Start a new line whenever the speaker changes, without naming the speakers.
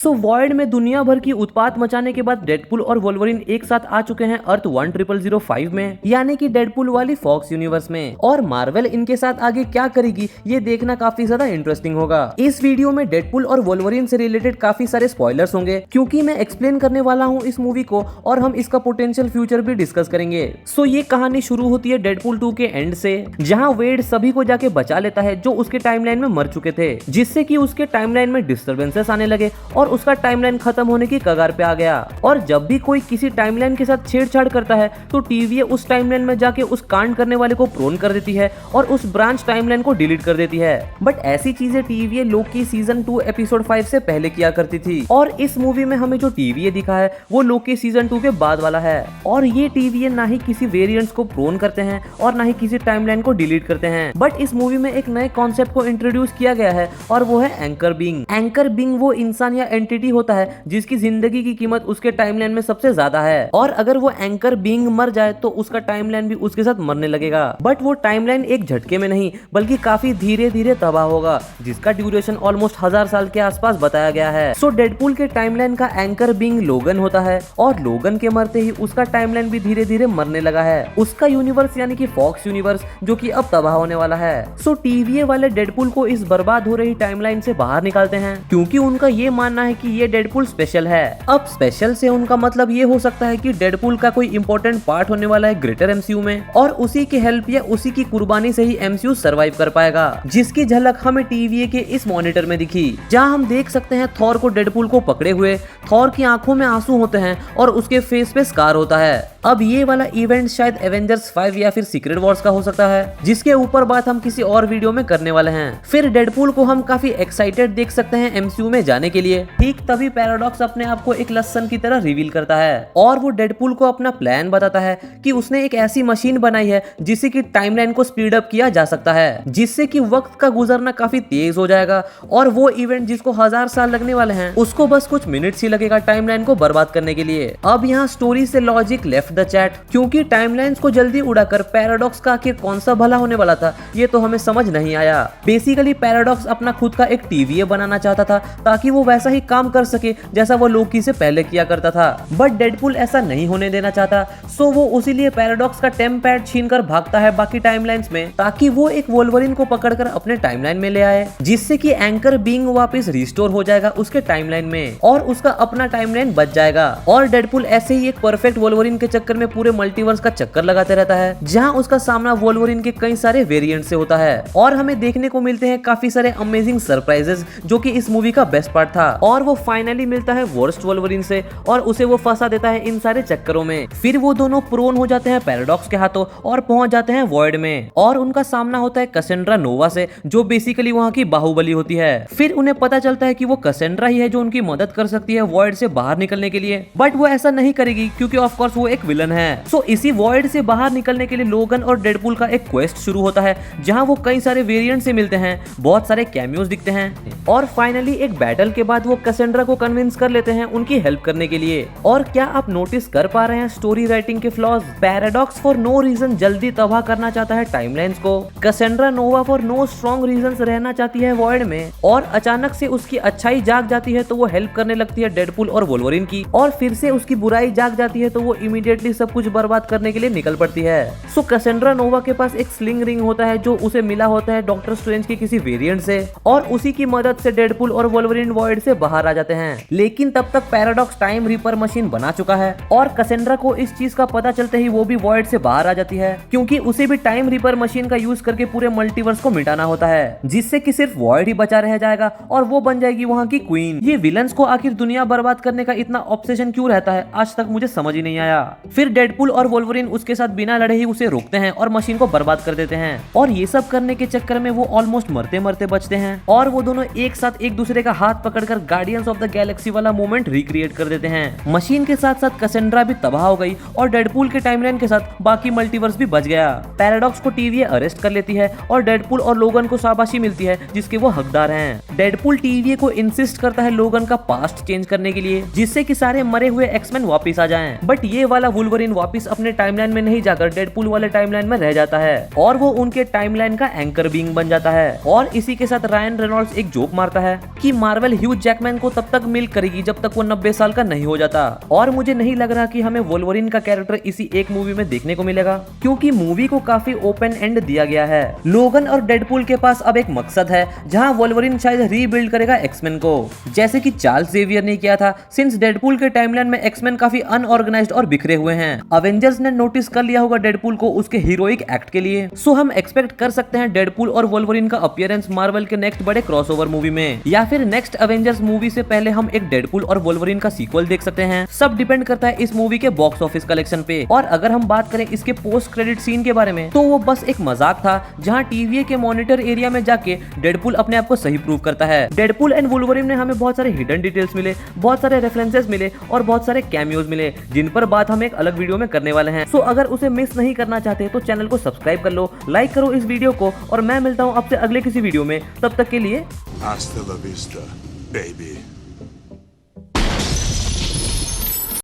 Void में दुनिया भर की उत्पात मचाने के बाद डेडपुल और वोल्वरिन एक साथ आ चुके हैं अर्थ 1005 में, यानी कि डेडपुल वाली फॉक्स यूनिवर्स में। और मार्वल इनके साथ आगे क्या करेगी ये देखना काफी ज्यादा इंटरेस्टिंग होगा। इस वीडियो में डेडपुल और वोल्वरिन से रिलेटेड काफी सारे स्पॉयलर्स होंगे, क्योंकि मैं एक्सप्लेन करने वाला हूँ इस मूवी को और हम इसका पोटेंशियल फ्यूचर भी डिस्कस करेंगे। ये कहानी शुरू होती है डेडपुल 2 के एंड से, जहाँ वेड सभी को जाके बचा लेता है जो उसके टाइमलाइन में मर चुके थे, जिससे कि उसके टाइमलाइन में डिस्टर्बेंसेस आने लगे और उसका टाइमलाइन खत्म होने की कगार पे आ गया। और जब भी कोई किसी टाइमलाइन के साथ छेड़छाड़ करता है तो टीवीए उस टाइमलाइन में जाके उस कांड करने वाले को प्रोन कर देती है और उस ब्रांच टाइमलाइन को डिलीट कर देती है। बट ऐसी चीजें टीवीए लोकी सीजन 2 एपिसोड 5 से पहले किया करती थी, और इस मूवी में हमें जो टीवीए दिखा है वो लोकी सीजन 2 के बाद वाला है। और ये टीवीए ना ही किसी वेरिएंट्स को प्रोन करते हैं और ना ही किसी टाइमलाइन को डिलीट करते हैं। बट इस मूवी में एक नए कॉन्सेप्ट को इंट्रोड्यूस किया गया है और वो है एंकर बीइंग। एंकर बीइंग वो इंसान या एंटिटी होता है जिसकी जिंदगी की कीमत उसके टाइमलाइन में सबसे ज्यादा है, और अगर वो एंकर बीइंग मर जाए तो उसका टाइमलाइन भी उसके साथ मरने लगेगा। बट वो टाइमलाइन एक झटके में नहीं बल्कि काफी धीरे धीरे तबाह होगा, जिसका ड्यूरेशन ऑलमोस्ट 1000 साल के आसपास बताया गया है। डेडपुल के टाइमलाइन का एंकर बीइंग लोगन होता है, और लोगन के मरते ही उसका टाइमलाइन भी धीरे धीरे मरने लगा है। उसका यूनिवर्स यानी कि फॉक्स यूनिवर्स जो कि अब तबाह होने वाला है। टीवीए वाले डेडपुल को इस बर्बाद हो रही टाइमलाइन से बाहर निकालते हैं, क्योंकि उनका ये मानना है कि ये डेडपुल स्पेशल है। अब स्पेशल से उनका मतलब ये हो सकता है कि डेडपुल का कोई इंपॉर्टेंट पार्ट होने वाला है ग्रेटर एमसीयू में, और उसी की हेल्प या उसी की कुर्बानी से ही एमसीयू सरवाइव कर पाएगा, जिसकी झलक हमें टीवीए के इस मॉनिटर में दिखी, जहां हम देख सकते हैं थॉर को डेडपुल को पकड़े हुए। थॉर की आंखों में आंसू होते हैं और उसके फेस पे स्कार होता है। अब ये वाला इवेंट शायद एवेंजर्स 5 या फिर सीक्रेट वॉर्स का हो सकता है, जिसके ऊपर बात हम किसी और वीडियो में करने वाले हैं। फिर डेडपुल को हम काफी एक्साइटेड देख सकते हैं एमसीयू में जाने के लिए। ठीक तभी पैराडॉक्स अपने आप को एक लसन की तरह रिवील करता है, और वो डेडपुल को अपना प्लान बताता है कि उसने एक ऐसी मशीन बनाई है जिससे कि टाइमलाइन को स्पीड अप किया जा सकता है, जिससे कि वक्त का गुजरना काफी तेज हो जाएगा, और वो इवेंट जिसको 1000 साल लगने वाले हैं उसको बस कुछ मिनट्स ही लगेगा टाइमलाइन को बर्बाद करने के लिए। अब यहाँ स्टोरी से लॉजिक लेफ्ट द चैट, क्योंकि टाइमलाइंस को जल्दी उड़ाकर पैराडॉक्स का आखिर कौन सा भला होने वाला था ये तो हमें समझ नहीं आया। बेसिकली पैराडॉक्स अपना खुद का एक टीवीए बनाना चाहता था ताकि वो वैसा ही काम कर सके जैसा वो लोकी से पहले किया करता था, बट डेडपुल ऐसा नहीं होने देना चाहता। वो उसीलिए पैराडॉक्स का टेम पैड छीनकर भागता है बाकी टाइमलाइंस में, ताकि वो एक वोल्वरिन को पकड़कर अपने टाइमलाइन में ले आए, जिससे कि एंकर बीइंग वापस रिस्टोर हो जाएगा उसके टाइमलाइन में और उसका अपना टाइमलाइन बच जाएगा। और डेडपुल ऐसे ही एक परफेक्ट वोल्वरिन के चक्कर में पूरे मल्टीवर्स का चक्कर लगाते रहता है, जहां उसका सामना वोल्वरिन के कई सारे वेरिएंट से होता है, और हमें देखने को मिलते हैं काफी सारे अमेजिंग सरप्राइजेस जो कि इस मूवी का बेस्ट पार्ट था। और वो फाइनली मिलता है वर्स्ट वोल्वरिन से और उसे वो फंसा देता है इन सारे चक्करों में। फिर वो दोनों प्रोन हो जाते हैं पैराडॉक्स के हाथों और पहुंच जाते हैं वॉइड में, और उनका सामना होता है कसेंड्रा नोवा से, जो बेसिकली वहां की बाहुबली होती है। फिर उन्हें पता चलता है कि वो कसेंड्रा ही है जो उनकी मदद कर सकती है वॉइड से बाहर निकलने के लिए, बट वो ऐसा नहीं करेगी क्योंकि ऑफ कोर्स वो एक विलन है। इसी वॉइड से बाहर निकलने के लिए लोगन और डेडपुल का एक क्वेस्ट शुरू होता है, जहां वो कई सारे वेरिएंट से मिलते हैं, बहुत सारे कैमियोस दिखते हैं, और फाइनली एक बैटल के बाद वो कसेंड्रा को कन्विंस कर लेते हैं उनकी हेल्प करने के लिए। और क्या आप नोटिस कर पा रहे हैं स्टोरी राइटिंग के flaws? Paradox for no reason जल्दी तबाह करना चाहता है टाइमलाइंस को, Cassandra Nova for no strong reasons रहना चाहती है वॉइड में, और अचानक से उसकी अच्छाई जाग जाती है तो वो हेल्प करने लगती है डेडपुल और वोल्वरिन की, और फिर से उसकी बुराई जाग जाती है तो वो इमीडिएटली सब कुछ बर्बाद करने के लिए निकल पड़ती है। कसेंड्रा नोवा के पास एक स्लिंग रिंग होता है जो उसे मिला होता है डॉक्टर स्ट्रेंज के किसी वेरिएंट से, और उसी की मदद से डेडपुल और वोल्वरिन वॉइड से बाहर आ जाते हैं। लेकिन तब तक पैराडॉक्स टाइम रीपर मशीन बना चुका है, और कसेंड्रा को इस चीज का पता चलते ही वो भी वॉइड से बाहर आ जाती है, क्योंकि उसे भी टाइम रीपर मशीन का यूज करके पूरे मल्टीवर्स को मिटाना होता है, जिससे कि सिर्फ वॉइड ही बचा रह जाएगा और वो बन जाएगी वहाँ की क्वीन। ये विलन्स को आखिर दुनिया बर्बाद करने का इतना ऑब्सेशन क्यों रहता है आज तक मुझे समझ ही नहीं आया। फिर डेडपुल और वोल्वरिन उसके साथ बिना लड़े ही उसे रोकते हैं और मशीन को बर्बाद कर देते हैं, और ये सब करने के चक्कर में वो ऑलमोस्ट मरते मरते बचते हैं, और वो दोनों एक साथ एक दूसरे का हाथ पकड़कर गार्डियंस ऑफ द गैलेक्सी वाला मोमेंट रिक्रिएट कर देते हैं। मशीन के साथ साथ कसेंड्रा भी तबाह हो गई और डेडपुल के टाइमलाइन के साथ बाकी मल्टीवर्स भी बच गया। पैराडॉक्स को टीवीए अरेस्ट कर लेती है और डेडपुल और लोगन को शाबाशी मिलती है जिसके वो हकदार हैं। डेडपुल टीवीए को इंसिस्ट करता है लोगन का पास्ट चेंज करने के लिए, जिससे कि सारे मरे हुए एक्समैन वापस आ जाएं, बट ये वाला वुल्वरिन वापस अपने टाइमलाइन में नहीं जाकर डेडपुल वाले टाइमलाइन में रह जाता है और वो उनके टाइमलाइन का एंकर बीइंग बन जाता है। और इसी के साथ रायन रेनॉल्ड्स एक जोक मारता है कि मार्वल ह्यूज जैकमैन स्पाइडरमैन को तब तक मिल्क करेगी जब तक वो 90 साल का नहीं हो जाता। और मुझे नहीं लग रहा कि हमें वोल्वरिन का कैरेक्टर इसी एक मूवी में देखने को मिलेगा, क्योंकि मूवी को काफी ओपन एंड दिया गया है। लोगन और डेडपूल के पास अब एक मकसद है जहां वोल्वरिन शायद रीबिल्ड करेगा एक्समैन को, जैसे कि चार्ल्स जेवियर ने किया था। सिंस डेडपूल के टाइमलाइन में एक्समैन काफी अनऑर्गेनाइज्ड और बिखरे हुए हैं, अवेंजर्स ने नोटिस कर लिया होगा डेडपूल को उसके हीरोइक एक्ट के लिए। सो हम एक्सपेक्ट कर सकते हैं डेडपूल और वोल्वरिन का अपीयरेंस मार्वल के नेक्स्ट बड़े क्रॉसओवर मूवी में, या फिर नेक्स्ट अवेंजर्स मूवी से पहले हम एक डेडपूल और वोल्वरिन का सीक्वल देख सकते हैं। सब डिपेंड करता है इस मूवी के बॉक्स ऑफिस कलेक्शन पे। और अगर हम बात करें इसके पोस्ट क्रेडिट सीन के बारे में, तो वो बस एक मजाक था जहां टीवीए के मॉनिटर एरिया में जाके डेडपूल अपने आप को सही प्रूव करता है। डेडपूल एंड वोल्वरिन ने हमें बहुत सारे हिडन डिटेल्स मिले, बहुत सारे रेफरेंसेस मिले और बहुत सारे कैमियोज मिले, जिन पर बात हम एक अलग वीडियो में करने वाले हैं। सो अगर उसे मिस नहीं करना चाहते तो चैनल को सब्सक्राइब कर लो, लाइक करो इस वीडियो को, और मैं मिलता हूं आपसे अगले किसी वीडियो में। तब तक के लिए
Hasta la vista, baby.